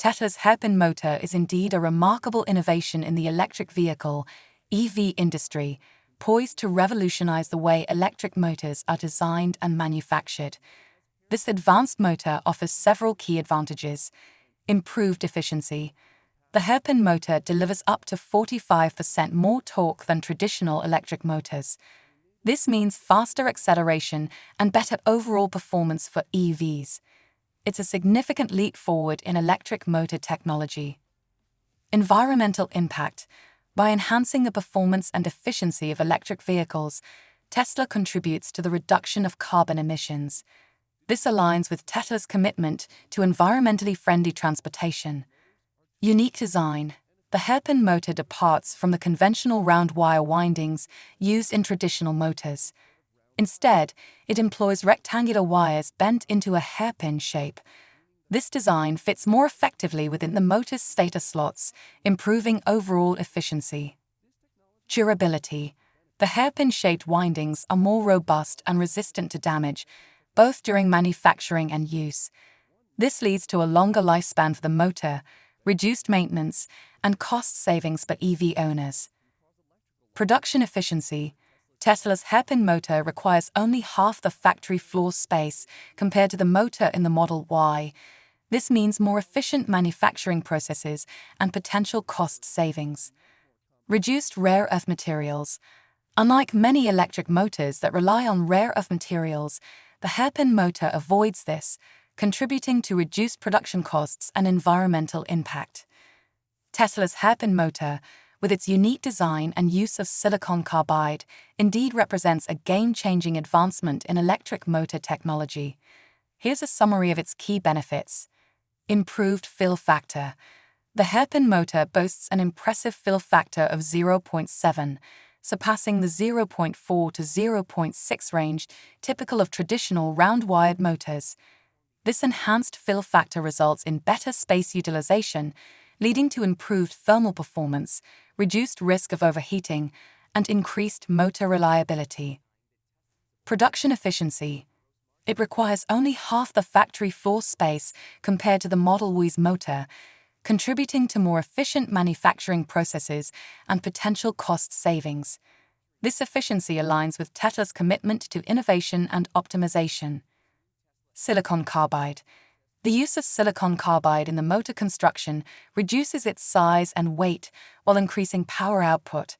Tesla's hairpin motor is indeed a remarkable innovation in the electric vehicle (EV) industry, poised to revolutionize the way electric motors are designed and manufactured. This advanced motor offers several key advantages. Improved efficiency. The hairpin motor delivers up to 45% more torque than traditional electric motors. This means faster acceleration and better overall performance for EVs. It's a significant leap forward in electric motor technology. Environmental impact. By enhancing the performance and efficiency of electric vehicles, Tesla contributes to the reduction of carbon emissions. This aligns with Tesla's commitment to environmentally friendly transportation. Unique design. The hairpin motor departs from the conventional round wire windings used in traditional motors. Instead, it employs rectangular wires bent into a hairpin shape. This design fits more effectively within the motor's stator slots, improving overall efficiency. Durability. The hairpin-shaped windings are more robust and resistant to damage, both during manufacturing and use. This leads to a longer lifespan for the motor, reduced maintenance, and cost savings for EV owners. Production efficiency. Tesla's hairpin motor requires only half the factory floor space compared to the motor in the Model Y. This means more efficient manufacturing processes and potential cost savings. Reduced rare earth materials. Unlike many electric motors that rely on rare earth materials, the hairpin motor avoids this, contributing to reduced production costs and environmental impact. Tesla's hairpin motor, with its unique design and use of silicon carbide, indeed represents a game-changing advancement in electric motor technology. Here's a summary of its key benefits. Improved fill factor. The hairpin motor boasts an impressive fill factor of 0.7, surpassing the 0.4 to 0.6 range typical of traditional round-wired motors. This enhanced fill factor results in better space utilization, leading to improved thermal performance, reduced risk of overheating, and increased motor reliability. Production efficiency. It requires only half the factory floor space compared to the Model Y's motor, contributing to more efficient manufacturing processes and potential cost savings. This efficiency aligns with Tesla's commitment to innovation and optimization. Silicon carbide. The use of silicon carbide in the motor construction reduces its size and weight while increasing power output.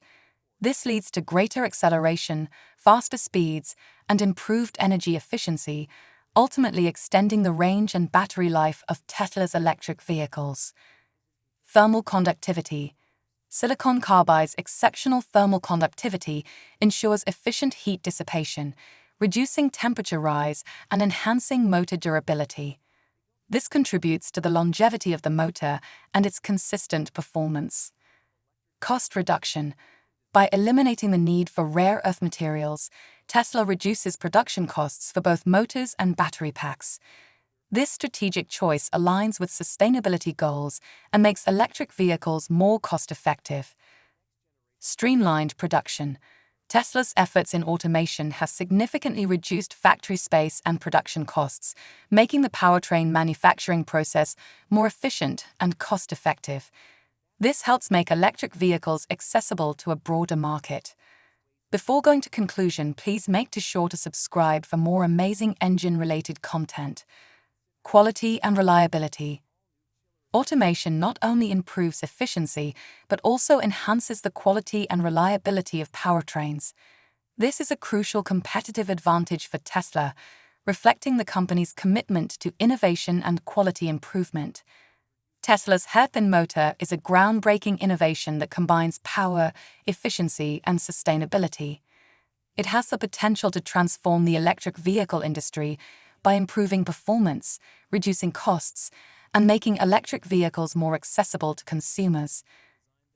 This leads to greater acceleration, faster speeds, and improved energy efficiency, ultimately extending the range and battery life of Tesla's electric vehicles. Thermal conductivity. Silicon carbide's exceptional thermal conductivity ensures efficient heat dissipation, reducing temperature rise and enhancing motor durability. This contributes to the longevity of the motor and its consistent performance. Cost reduction. By eliminating the need for rare earth materials, Tesla reduces production costs for both motors and battery packs. This strategic choice aligns with sustainability goals and makes electric vehicles more cost-effective. Streamlined production. Tesla's efforts in automation have significantly reduced factory space and production costs, making the powertrain manufacturing process more efficient and cost-effective. This helps make electric vehicles accessible to a broader market. Before going to conclusion, please make sure to subscribe for more amazing engine-related content. Quality and reliability. Automation not only improves efficiency, but also enhances the quality and reliability of powertrains. This is a crucial competitive advantage for Tesla, reflecting the company's commitment to innovation and quality improvement. Tesla's hairpin motor is a groundbreaking innovation that combines power, efficiency, and sustainability. It has the potential to transform the electric vehicle industry by improving performance, reducing costs, and making electric vehicles more accessible to consumers.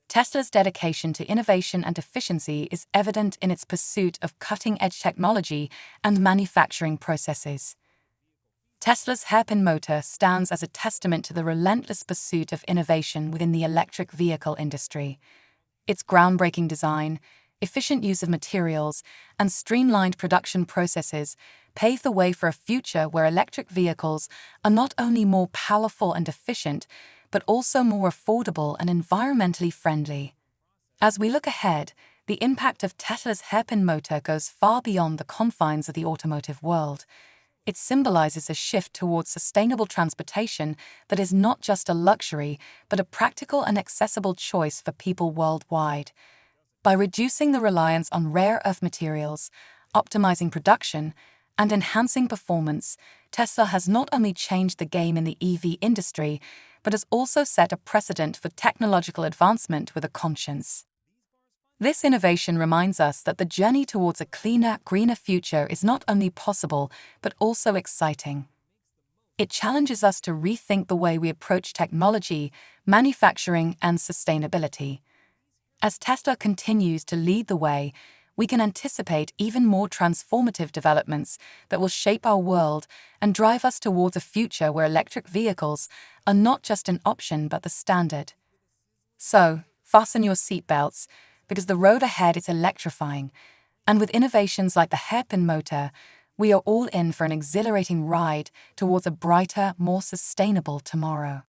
Tesla's dedication to innovation and efficiency is evident in its pursuit of cutting-edge technology and manufacturing processes. Tesla's hairpin motor stands as a testament to the relentless pursuit of innovation within the electric vehicle industry. Its groundbreaking design, efficient use of materials, and streamlined production processes pave the way for a future where electric vehicles are not only more powerful and efficient, but also more affordable and environmentally friendly. As we look ahead, the impact of Tesla's hairpin motor goes far beyond the confines of the automotive world. It symbolizes a shift towards sustainable transportation that is not just a luxury, but a practical and accessible choice for people worldwide. By reducing the reliance on rare earth materials, optimizing production, and enhancing performance, Tesla has not only changed the game in the EV industry, but has also set a precedent for technological advancement with a conscience. This innovation reminds us that the journey towards a cleaner, greener future is not only possible, but also exciting. It challenges us to rethink the way we approach technology, manufacturing, and sustainability. As Tesla continues to lead the way, we can anticipate even more transformative developments that will shape our world and drive us towards a future where electric vehicles are not just an option but the standard. So, fasten your seatbelts, because the road ahead is electrifying, and with innovations like the hairpin motor, we are all in for an exhilarating ride towards a brighter, more sustainable tomorrow.